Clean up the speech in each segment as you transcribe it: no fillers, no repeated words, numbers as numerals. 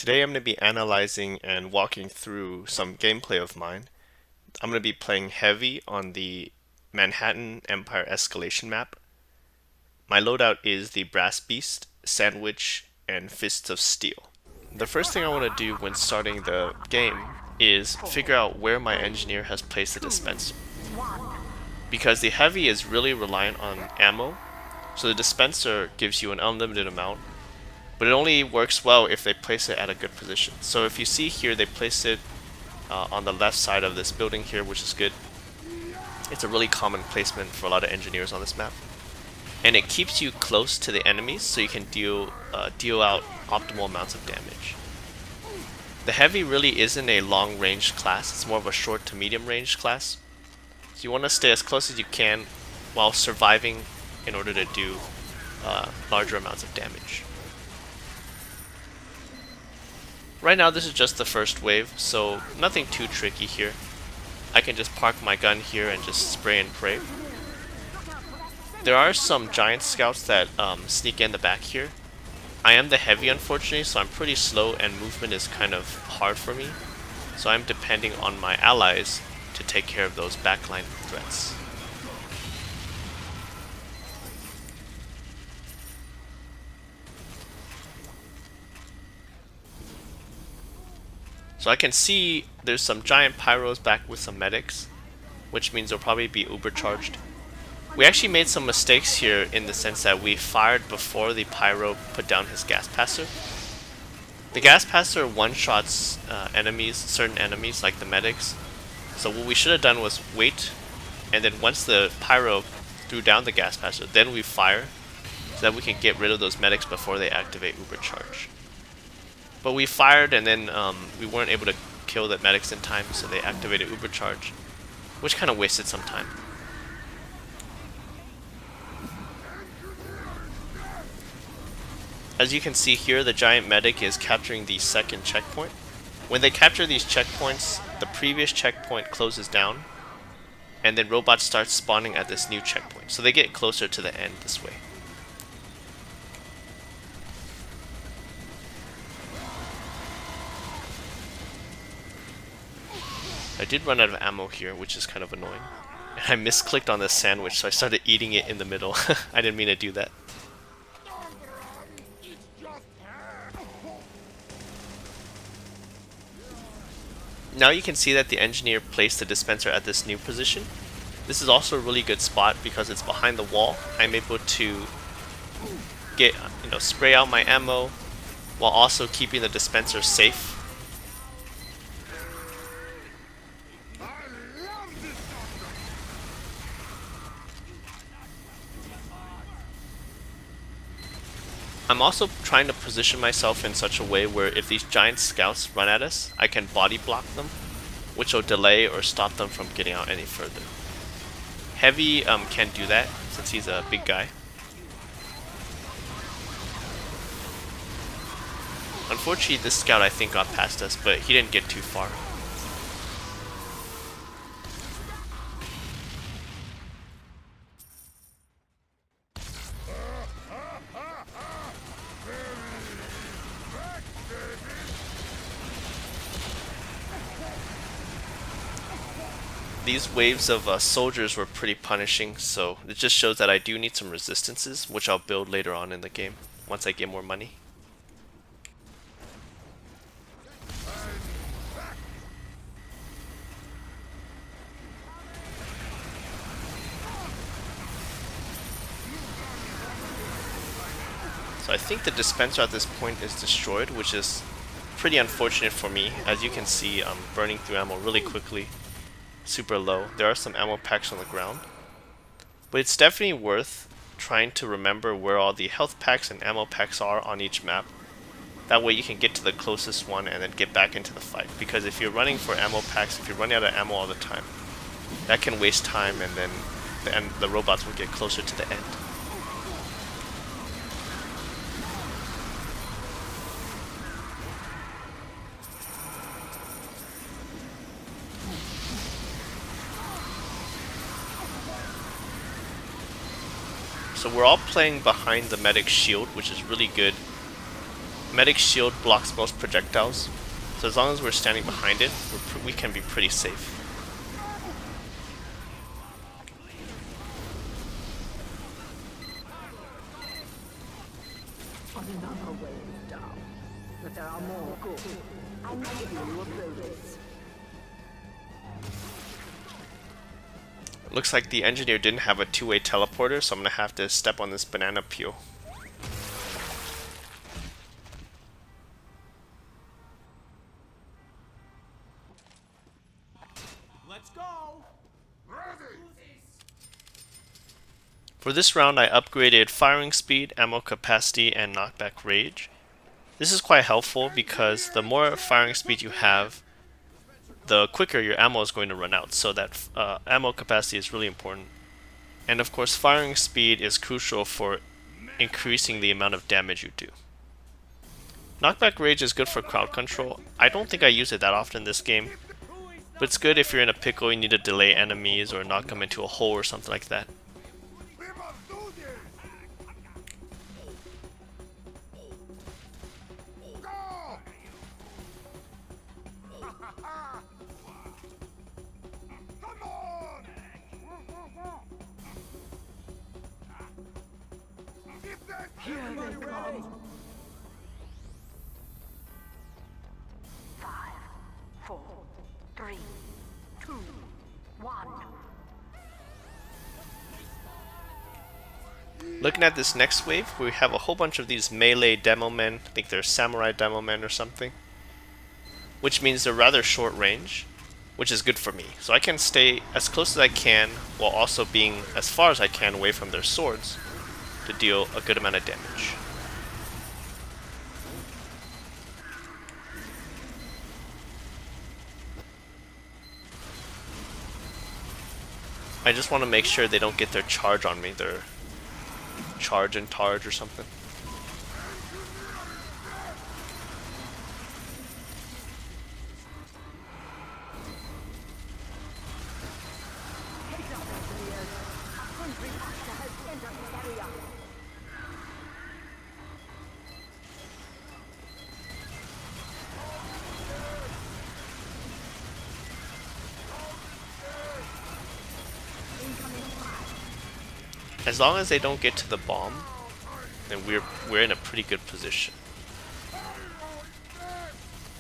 Today I'm going to be analyzing and walking through some gameplay of mine. I'm going to be playing heavy on the Manhattan Empire Escalation map. My loadout is the Brass Beast, Sandwich, and Fists of Steel. The first thing I want to do when starting the game is figure out where my engineer has placed the dispenser. Because the heavy is really reliant on ammo, so the dispenser gives you an unlimited amount, but it only works well if they place it at a good position. So if you see here, they place it on the left side of this building here, which is good. It's a really common placement for a lot of engineers on this map. And it keeps you close to the enemies, so you can deal out optimal amounts of damage. The heavy really isn't a long-range class, it's more of a short to medium-range class. So you want to stay as close as you can while surviving in order to do larger amounts of damage. Right now this is just the first wave, so nothing too tricky here. I can just park my gun here and just spray and pray. There are some giant scouts that sneak in the back here. I am the heavy, unfortunately, so I'm pretty slow and movement is kind of hard for me. So I'm depending on my allies to take care of those backline threats. So I can see there's some giant pyros back with some medics, which means they'll probably be ubercharged. We actually made some mistakes here in the sense that we fired before the pyro put down his gas passer. The gas passer one-shots certain enemies like the medics. So what we should have done was wait, and then once the pyro threw down the gas passer, then we fire, so that we can get rid of those medics before they activate ubercharge. But we fired and then we weren't able to kill the medics in time, so they activated ubercharge, which kind of wasted some time. As you can see here, the giant medic is capturing the second checkpoint. When they capture these checkpoints, the previous checkpoint closes down, and then robots start spawning at this new checkpoint. So they get closer to the end this way. I did run out of ammo here, which is kind of annoying. And I misclicked on this sandwich, so I started eating it in the middle. I didn't mean to do that. Now you can see that the engineer placed the dispenser at this new position. This is also a really good spot because it's behind the wall. I'm able to get, spray out my ammo while also keeping the dispenser safe. I'm also trying to position myself in such a way where if these giant scouts run at us, I can body block them, which will delay or stop them from getting out any further. Heavy can't do that since he's a big guy. Unfortunately, this scout I think got past us, but he didn't get too far. These waves of soldiers were pretty punishing, so it just shows that I do need some resistances, which I'll build later on in the game, once I get more money. So I think the dispenser at this point is destroyed, which is pretty unfortunate for me. As you can see, I'm burning through ammo really quickly. Super low. There are some ammo packs on the ground, but it's definitely worth trying to remember where all the health packs and ammo packs are on each map. That way you can get to the closest one and then get back into the fight, because if you're running for ammo packs, if you're running out of ammo all the time, that can waste time and then the robots will get closer to the end. So we're all playing behind the medic's shield, which is really good. medic shield blocks most projectiles, so as long as we're standing behind it, we can be pretty safe. Another wave down, but there are more good. I'm giving you a bonus. Looks like the engineer didn't have a two-way teleporter, so I'm gonna have to step on this banana peel. Let's go! For this round, I upgraded firing speed, ammo capacity, and knockback rage. This is quite helpful because the more firing speed you have, the quicker your ammo is going to run out, so that ammo capacity is really important. And of course, firing speed is crucial for increasing the amount of damage you do. Knockback rage is good for crowd control. I don't think I use it that often in this game, but it's good if you're in a pickle, you need to delay enemies or knock them into a hole or something like that. Here they come. 5, 4, 3, 2, 1. Looking at this next wave, we have a whole bunch of these melee demo men. I think they're samurai demo men or something, which means they're rather short range, which is good for me. So I can stay as close as I can while also being as far as I can away from their swords to deal a good amount of damage. I just want to make sure they don't get their charge on me, their charge and targe or something. As long as they don't get to the bomb, then we're in a pretty good position.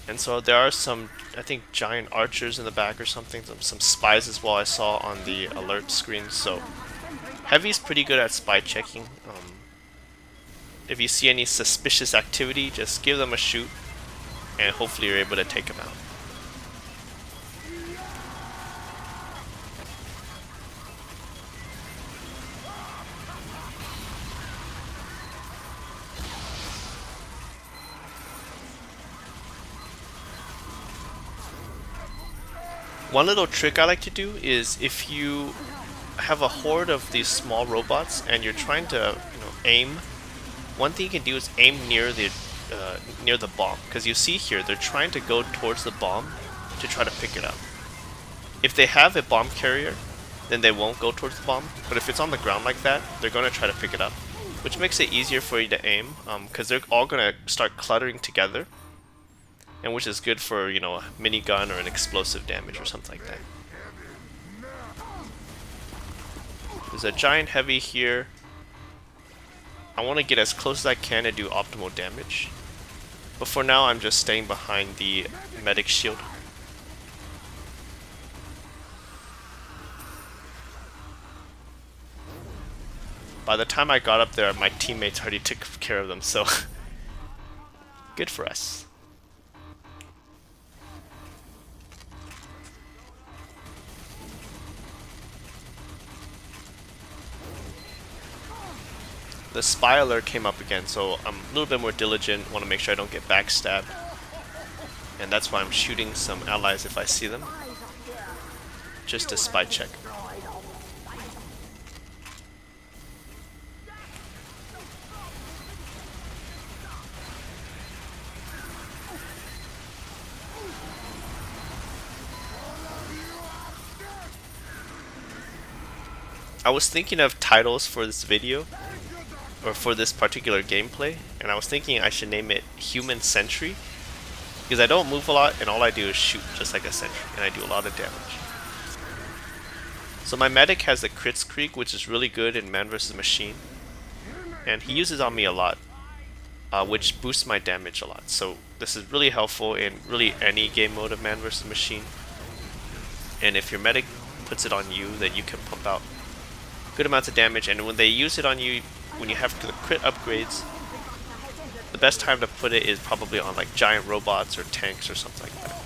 And so there are some, I think, giant archers in the back or something, some spies as well I saw on the alert screen. So Heavy's pretty good at spy checking. If you see any suspicious activity, just give them a shoot, and hopefully you're able to take them out. One little trick I like to do is if you have a horde of these small robots and you're trying to, aim, one thing you can do is aim near the bomb, because you see here they're trying to go towards the bomb to try to pick it up. If they have a bomb carrier, then they won't go towards the bomb, but if it's on the ground like that, they're going to try to pick it up, which makes it easier for you to aim, because they're all going to start cluttering together, and which is good for, a minigun or an explosive damage or something like that. There's a giant heavy here. I want to get as close as I can to do optimal damage, but for now I'm just staying behind the medic shield. By the time I got up there, my teammates already took care of them, so good for us. The spy alert came up again, so I'm a little bit more diligent, want to make sure I don't get backstabbed. And that's why I'm shooting some allies if I see them, just to spy check. I was thinking of titles for this video, or for this particular gameplay, and I was thinking I should name it Human Sentry because I don't move a lot and all I do is shoot just like a sentry, and I do a lot of damage. So my medic has the crit streak, which is really good in Man vs. Machine, and he uses on me a lot, which boosts my damage a lot. So this is really helpful in really any game mode of Man vs. Machine. And if your medic puts it on you, then you can pump out good amounts of damage. And when they use it on you, when you have the crit upgrades, the best time to put it is probably on like giant robots or tanks or something like that.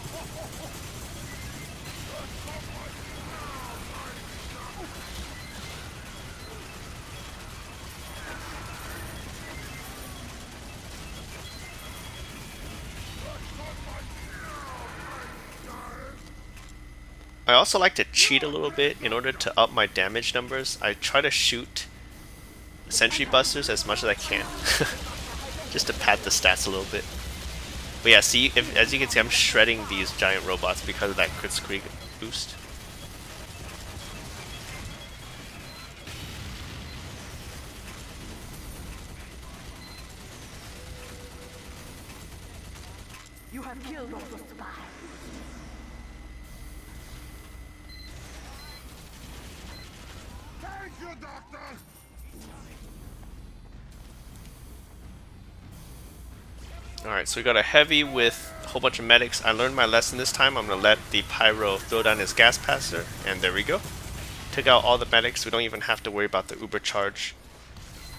I also like to cheat a little bit in order to up my damage numbers. I try to shoot sentry busters as much as I can, just to pad the stats a little bit. But yeah, see, as you can see, I'm shredding these giant robots because of that crit streak boost. You have killed all the spies. Thank you, Doctor! Alright, so we got a heavy with a whole bunch of medics. I learned my lesson this time. I'm going to let the Pyro throw down his gas passer, and there we go. Took out all the medics. We don't even have to worry about the uber charge,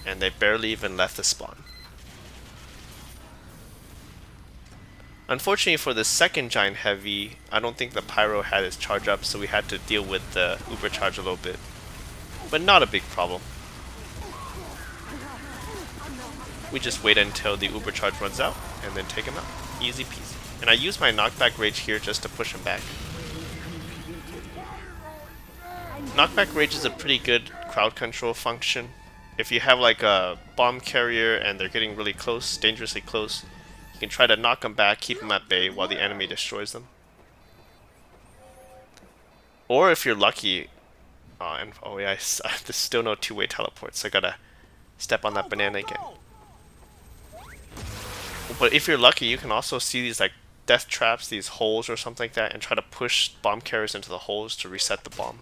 and they barely even left the spawn. Unfortunately for the second giant heavy, I don't think the Pyro had his charge up, so we had to deal with the uber charge a little bit. But not a big problem. We just wait until the uber charge runs out and then take him out. Easy peasy. And I use my knockback rage here just to push him back. Knockback rage is a pretty good crowd control function. If you have like a bomb carrier and they're getting really close, dangerously close, you can try to knock them back, keep them at bay while the enemy destroys them. Or if you're lucky, oh yeah, there's still no two-way teleport, so I gotta step on that banana again. But if you're lucky, you can also see these like death traps, these holes or something like that, and try to push bomb carriers into the holes to reset the bomb.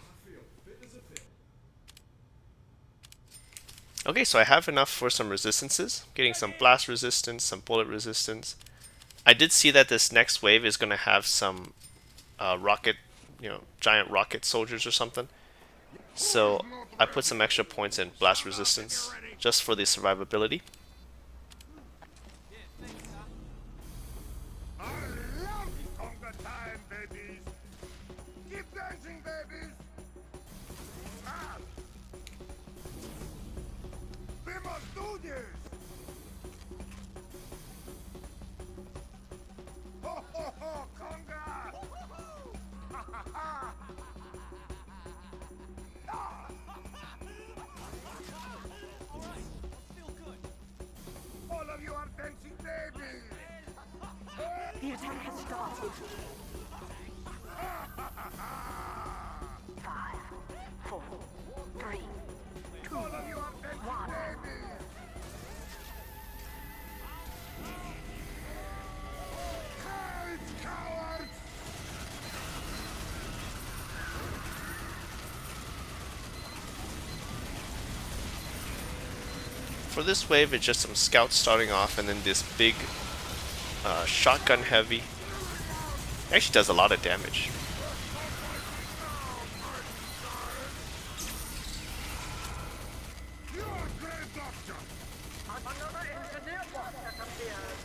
Okay, so I have enough for some resistances. Getting some blast resistance, some bullet resistance. I did see that this next wave is going to have some rocket, giant rocket soldiers or something. So I put some extra points in blast resistance just for the survivability. I love conga time, babies! Keep dancing, babies! Ah! We must do this! Ho ho ho, conga! Ha ha ha! All of you are dancing babies! The attack has started. 5, 4, 3, 2, All of you are dancing 1. babies! Hide, cowards! For this wave, it's just some scouts starting off, and then this big shotgun heavy. Actually does a lot of damage. You are great, Doctor! Another engineer bot has appeared.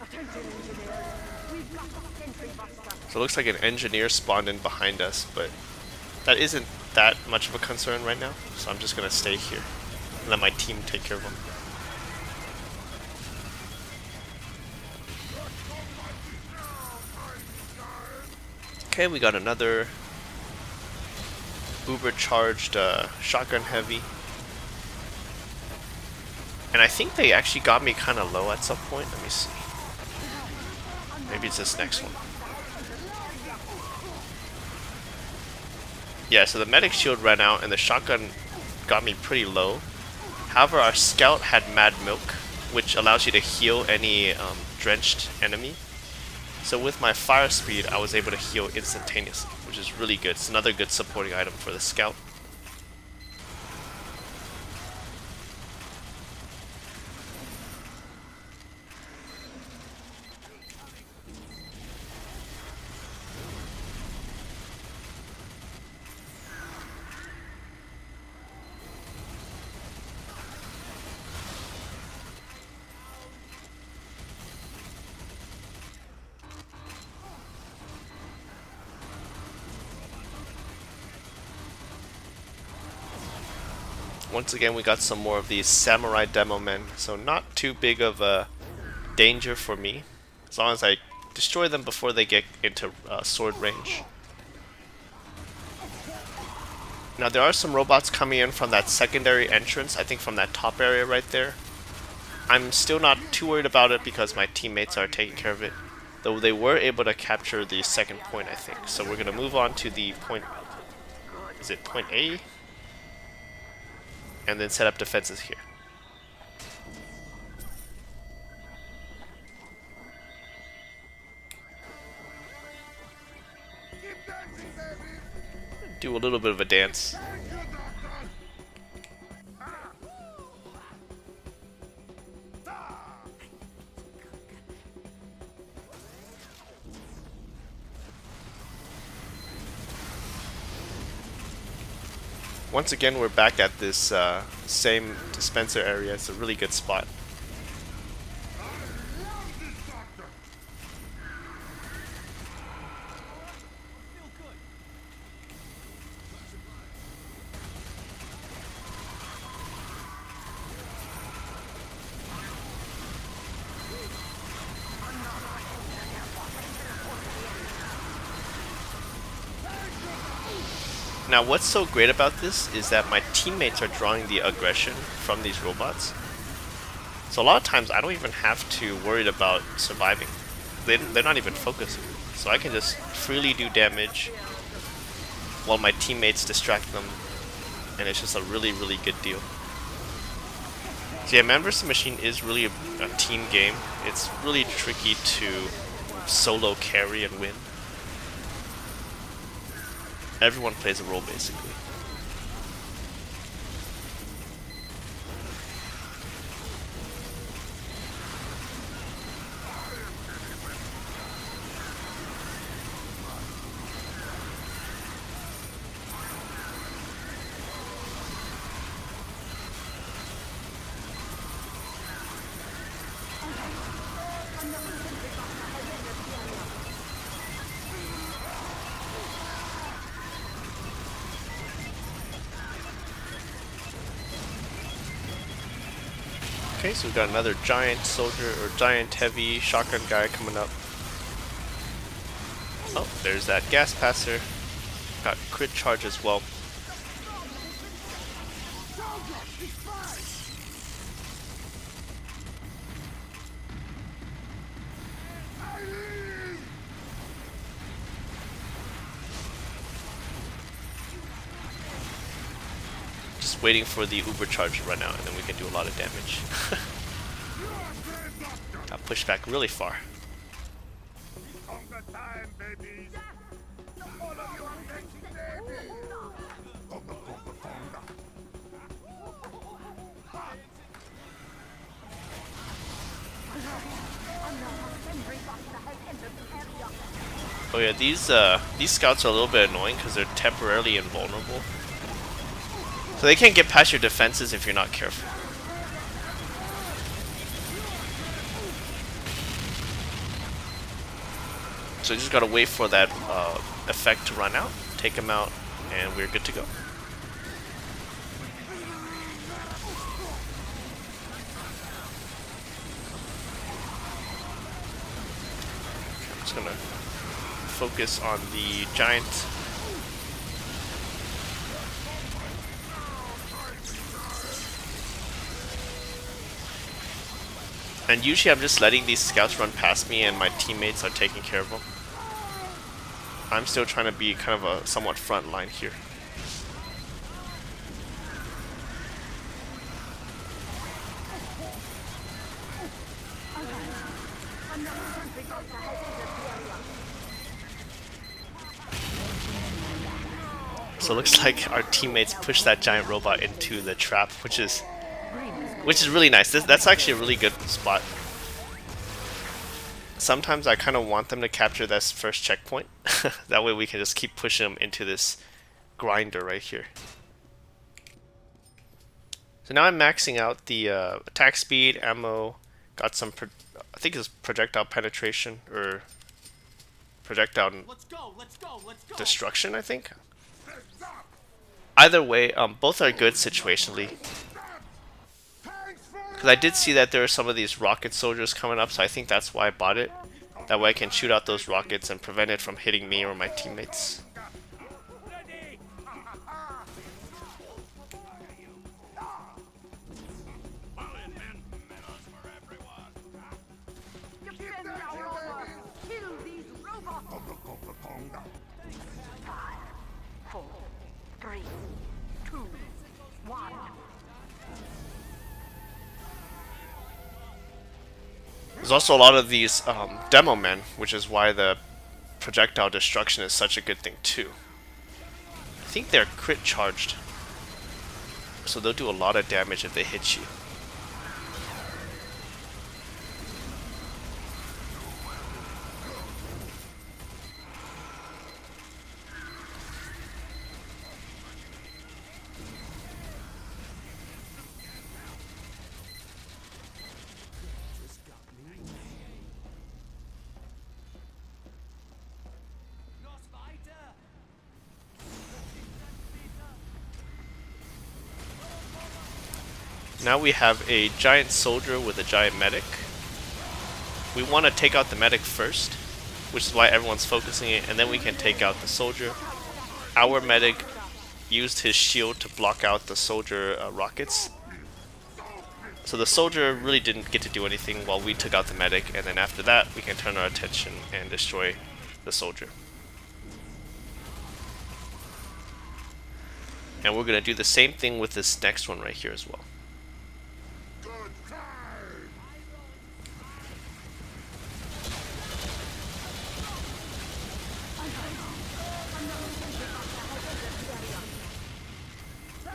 Attention, engineers. We've got a sentry buster. So it looks like an engineer spawned in behind us, but that isn't that much of a concern right now. So I'm just going to stay here and let my team take care of them. Okay, we got another uber charged shotgun heavy. And I think they actually got me kind of low at some point. Let me see. Maybe it's this next one. Yeah, so the medic shield ran out and the shotgun got me pretty low. However, our scout had Mad Milk, which allows you to heal any drenched enemy. So with my fire speed, I was able to heal instantaneously, which is really good. It's another good supporting item for the scout. Once again, we got some more of these samurai demo men, so not too big of a danger for me, as long as I destroy them before they get into sword range. Now there are some robots coming in from that secondary entrance, I think from that top area right there. I'm still not too worried about it because my teammates are taking care of it, though they were able to capture the second point, I think. So we're going to move on to the point, is it point A? And then set up defenses here. Keep dancing, baby. Do a little bit of a dance. Thank you, doctor. Once again, we're back at this same dispenser area. It's a really good spot. I love this doctor. Now, what's so great about this is that my teammates are drawing the aggression from these robots. So a lot of times I don't even have to worry about surviving. They're not even focusing. So I can just freely do damage while my teammates distract them. And it's just a really, really good deal. So yeah, Man vs. Machine is really a team game. It's really tricky to solo carry and win. Everyone plays a role, basically. Okay, so we've got another giant soldier or giant heavy shotgun guy coming up. Oh, there's that gas passer. Got crit charge as well. Just waiting for the uber charge to run out and then we can do a lot of damage. Got pushed back really far. Conga time, babies. All of you are dancing, baby. Conga, conga, conga. Oh yeah, these scouts are a little bit annoying because they're temporarily invulnerable. So they can't get past your defenses if you're not careful. So you just gotta wait for that effect to run out, take them out, and we're good to go. I'm just gonna focus on the giant. And usually I'm just letting these scouts run past me and my teammates are taking care of them. I'm still trying to be kind of a somewhat front line here. So it looks like our teammates pushed that giant robot into the trap, which is really nice. That's actually a really good spot. Sometimes I kind of want them to capture this first checkpoint. That way we can just keep pushing them into this grinder right here. So now I'm maxing out the attack speed, ammo, got some, I think it's projectile penetration, or projectile destruction, I think. Either way, both are good situationally. Because I did see that there are some of these rocket soldiers coming up, so I think that's why I bought it. That way I can shoot out those rockets and prevent it from hitting me or my teammates. Kill these robots! 5, 4, 3, 2, 1. There's also a lot of these demo men, which is why the projectile destruction is such a good thing too. I think they're crit charged, so they'll do a lot of damage if they hit you. Now we have a giant soldier with a giant medic. We want to take out the medic first, which is why everyone's focusing it, and then we can take out the soldier. Our medic used his shield to block out the soldier rockets. So the soldier really didn't get to do anything while we took out the medic, and then after that we can turn our attention and destroy the soldier. And we're going to do the same thing with this next one right here as well.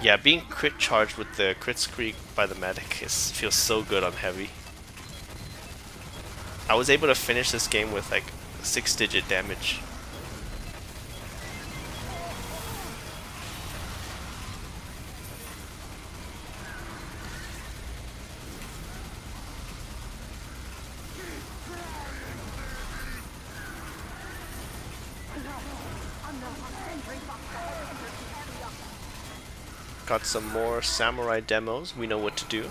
Yeah, being crit charged with the crit streak by the medic feels so good on heavy. I was able to finish this game with like 6-digit damage. Got some more samurai demos. We know what to do.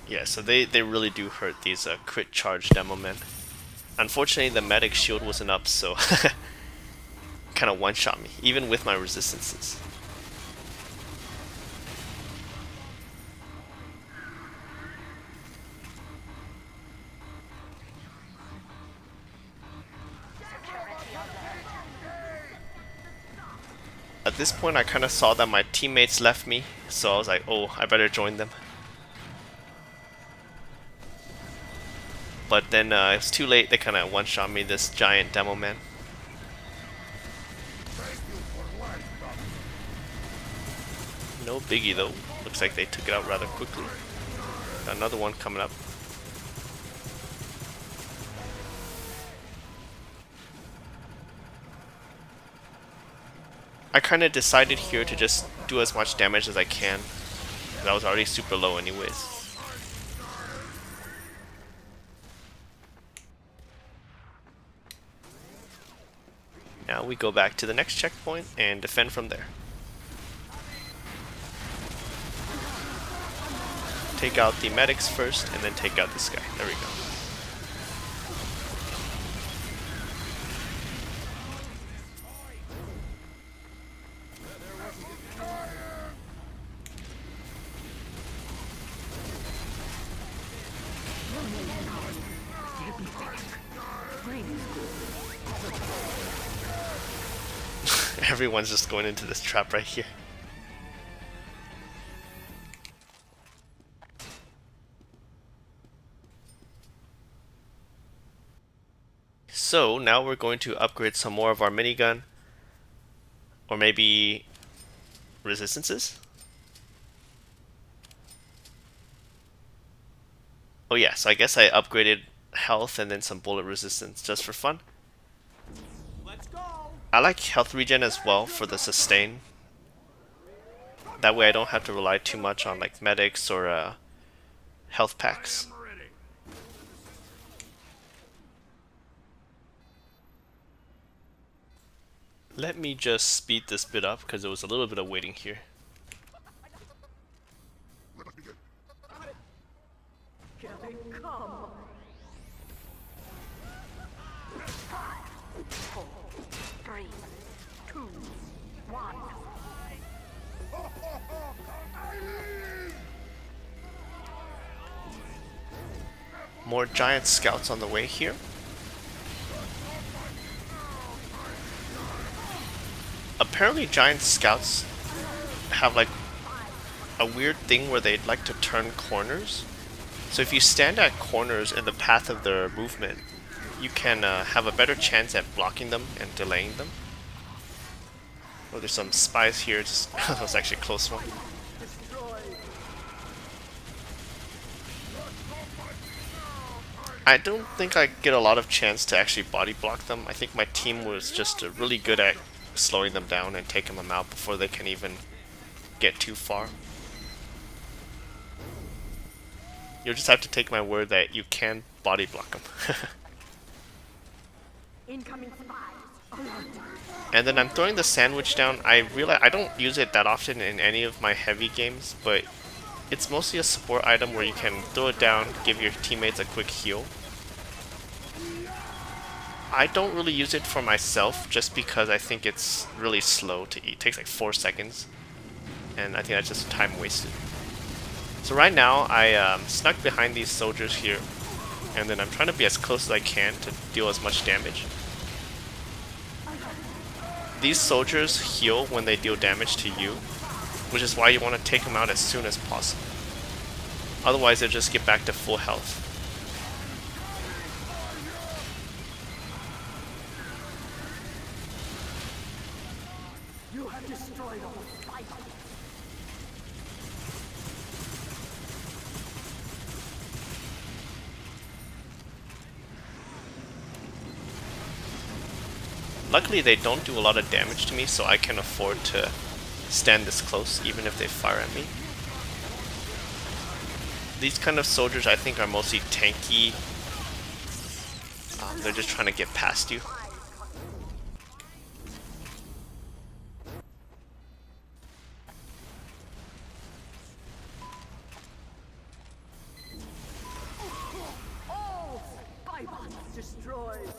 Yeah, so they really do hurt these crit charge demo men. Unfortunately, the medic shield wasn't up, so kind of one-shot me, even with my resistances. At this point, I kind of saw that my teammates left me, so I was like, oh, I better join them. But then it's too late, they kind of one-shot me, this giant demo man. No biggie though, looks like they took it out rather quickly. Got another one coming up. I kind of decided here to just do as much damage as I can, because I was already super low anyways. Now we go back to the next checkpoint and defend from there. Take out the medics first and then take out this guy. There we go. Everyone's just going into this trap right here. So now we're going to upgrade some more of our minigun, or maybe resistances. Oh yeah, so I guess I upgraded health and then some bullet resistance just for fun. Let's go. I like health regen as well for the sustain. That way I don't have to rely too much on like medics or health I packs. am ready. Let me just speed this bit up because there was a little bit of waiting here. Let's begin. Here they come. 5, 4, 3, 2, 1. More giant scouts on the way here. Apparently giant scouts have like a weird thing where they like to turn corners. So if you stand at corners in the path of their movement, you can have a better chance at blocking them and delaying them. Oh, there's some spies here. Just that was actually a close one. I don't think I get a lot of chance to actually body block them. I think my team was just really good at slowing them down and taking them out before they can even get too far. You'll just have to take my word that you can body block them. Incoming spies. And then I'm throwing the sandwich down. I realize I don't use it that often in any of my heavy games, but it's mostly a support item where you can throw it down, give your teammates a quick heal. I don't really use it for myself just because I think it's really slow to eat. It takes like 4 seconds, and I think that's just time wasted. So right now I snuck behind these soldiers here, and then I'm trying to be as close as I can to deal as much damage. These soldiers heal when they deal damage to you, which is why you want to take them out as soon as possible. Otherwise they'll just get back to full health. You have destroyed all spies. Luckily they don't do a lot of damage to me, so I can afford to stand this close even if they fire at me. These kind of soldiers I think are mostly tanky. They're just trying to get past you. All spy bots destroyed.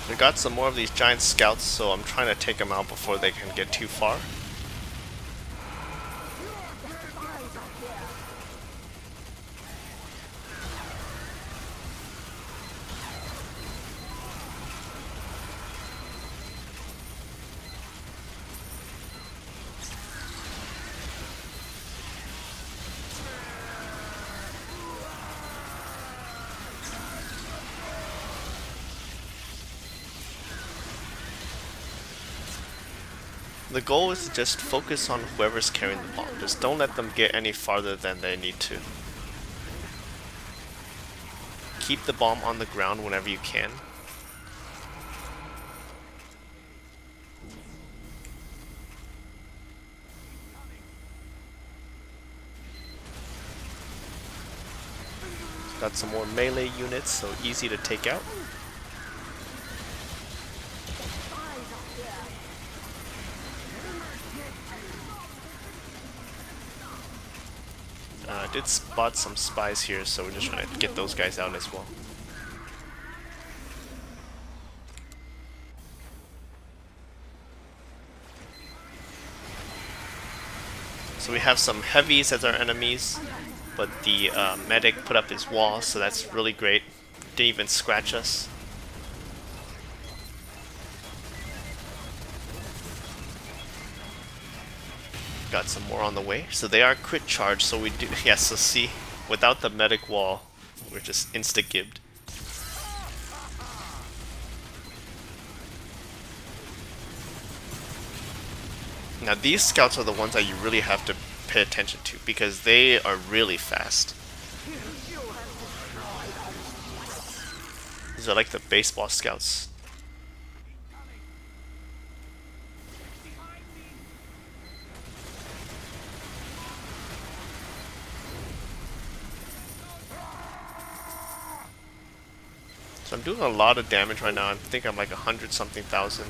We got some more of these giant scouts, so I'm trying to take them out before they can get too far. The goal is to just focus on whoever's carrying the bomb. Just don't let them get any farther than they need to. Keep the bomb on the ground whenever you can. Got some more melee units, so easy to take out. I did spot some spies here, so we're just trying to get those guys out as well. So we have some heavies as our enemies, but the medic put up his wall, so that's really great. Didn't even scratch us. Got some more on the way. So they are crit charge, so we do... Yeah, so see, without the medic wall, we're just insta-gibbed. Now these scouts are the ones that you really have to pay attention to, because they are really fast. These are like the baseball scouts. So I'm doing a lot of damage right now. I think I'm like 100 something thousand.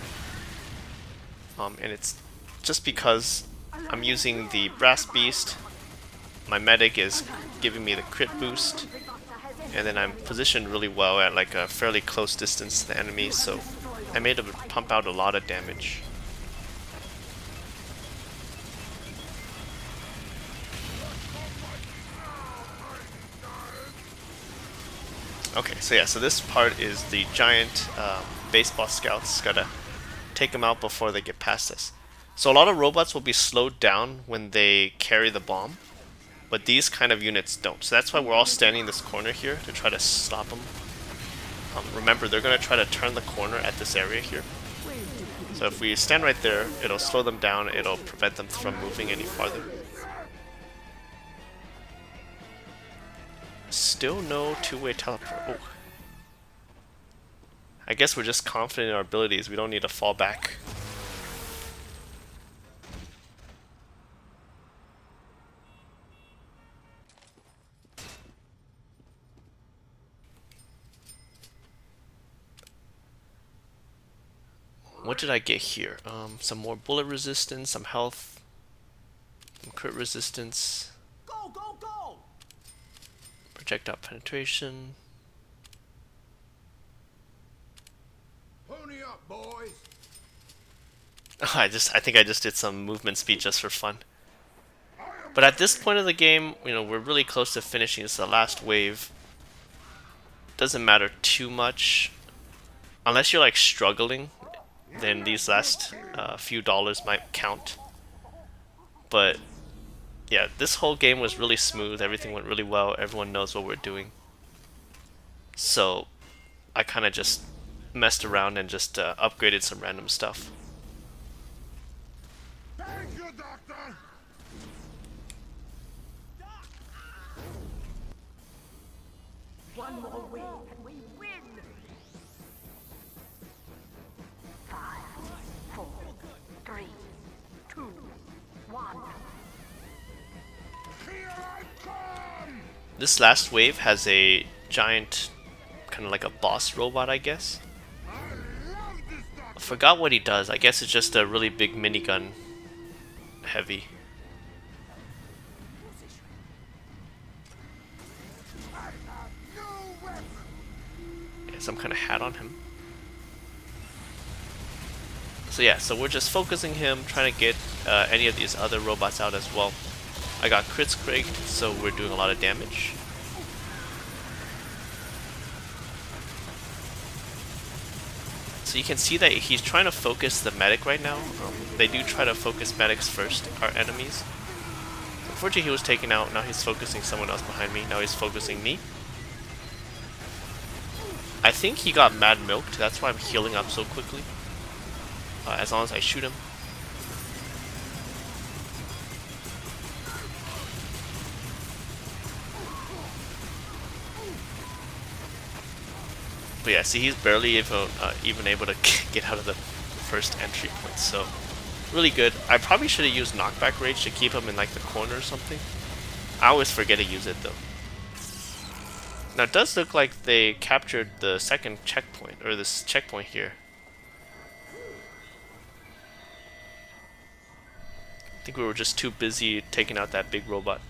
And it's just because I'm using the Brass Beast. My medic is giving me the crit boost. And then I'm positioned really well at like a fairly close distance to the enemy, so I'm able to pump out a lot of damage. Okay, so yeah, so this part is the giant baseball scouts. Gotta take them out before they get past us. So a lot of robots will be slowed down when they carry the bomb, but these kind of units don't. So that's why we're all standing in this corner here to try to stop them. Remember, they're gonna try to turn the corner at this area here. So if we stand right there, it'll slow them down, it'll prevent them from moving any farther. Still no two-way teleport. Oh. I guess we're just confident in our abilities, we don't need to fall back. What did I get here? Some more bullet resistance, some health, some crit resistance. Go, go, go! Projectile penetration. Pony up, boys! I think I just did some movement speed just for fun. But at this point of the game, you know, we're really close to finishing. This is the last wave. Doesn't matter too much. Unless you're like struggling, then these last few dollars might count. But yeah, this whole game was really smooth. Everything went really well. Everyone knows what we're doing. So I kind of just messed around and just upgraded some random stuff. Thank you, Doctor! One more win and we win. 5, 4, 3, 2, 1. Here I come! This last wave has a giant, kind of like a boss robot, I guess. I love this I Doctor! forgot what he does. I guess it's just a really big minigun heavy. I have no weapon! Yeah, some kind of hat on him. So yeah, so we're just focusing him, trying to get any of these other robots out as well. I got crits cracked, so we're doing a lot of damage. So you can see that he's trying to focus the medic right now. They do try to focus medics first, our enemies. Unfortunately, he was taken out. Now he's focusing someone else behind me. Now he's focusing me. I think he got mad milked. That's why I'm healing up so quickly. As long as I shoot him. But yeah, see, he's barely even able to get out of the first entry point, so really good. I probably should have used knockback rage to keep him in like the corner or something. I always forget to use it though. Now it does look like they captured the second checkpoint, or this checkpoint here. I think we were just too busy taking out that big robot.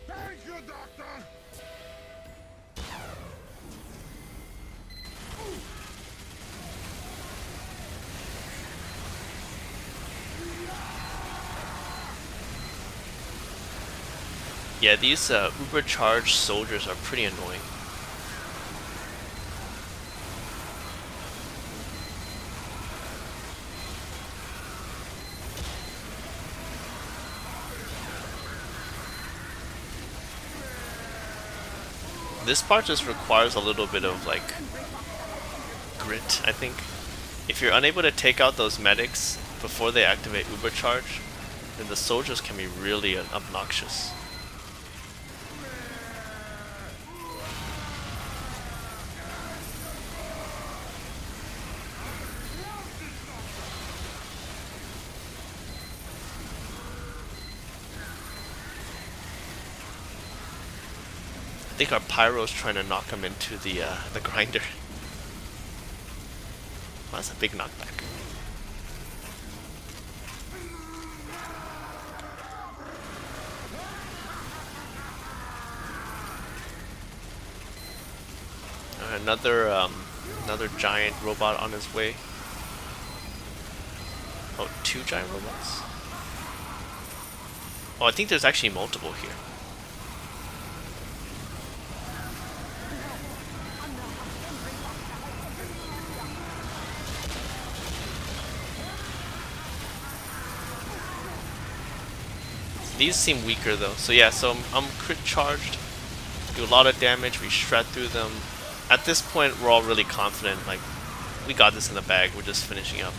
Thank you, Doctor! Yeah, these uber charged soldiers are pretty annoying. This part just requires a little bit of like grit, I think. If you're unable to take out those medics before they activate uber charge, then the soldiers can be really obnoxious. I think our pyro's trying to knock him into the grinder. Well, that's a big knockback. Another giant robot on his way. Oh, two giant robots? Oh, I think there's actually multiple here. These seem weaker though. So yeah, so I'm crit charged, do a lot of damage, we shred through them. At this point, we're all really confident, like, we got this in the bag, we're just finishing up.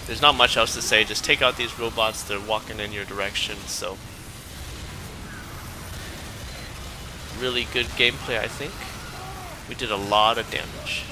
There's not much else to say, just take out these robots, they're walking in your direction, so. Really good gameplay, I think. We did a lot of damage.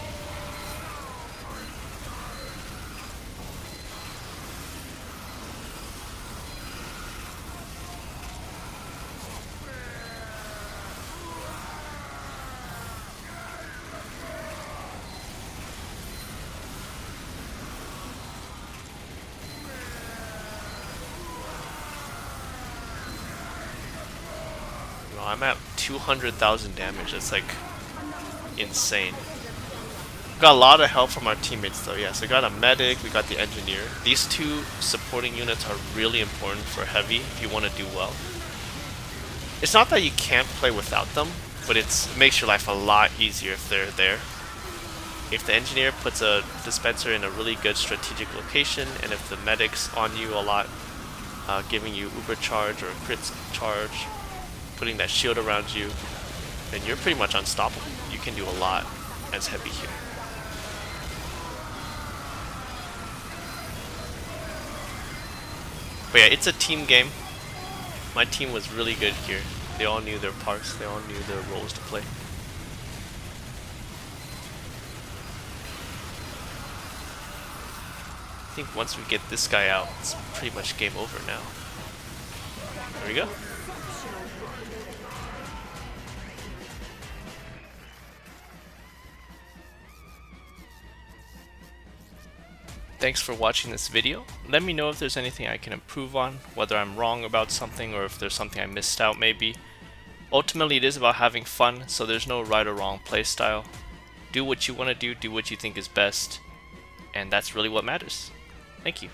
I'm at 200,000 damage. That's like insane. Got a lot of help from our teammates though. Yeah, so we got a medic, we got the engineer. These two supporting units are really important for heavy if you want to do well. It's not that you can't play without them, but it makes your life a lot easier if they're there. If the engineer puts a dispenser in a really good strategic location, and if the medic's on you a lot, giving you uber charge or crit charge, putting that shield around you, then you're pretty much unstoppable. You can do a lot as heavy here. But yeah, it's a team game. My team was really good here. They all knew their parts, they all knew their roles to play. I think once we get this guy out, it's pretty much game over now. There we go. Thanks for watching this video. Let me know if there's anything I can improve on, whether I'm wrong about something or if there's something I missed out maybe. Ultimately, it is about having fun, so there's no right or wrong playstyle. Do what you want to do what you think is best, and that's really what matters. Thank you.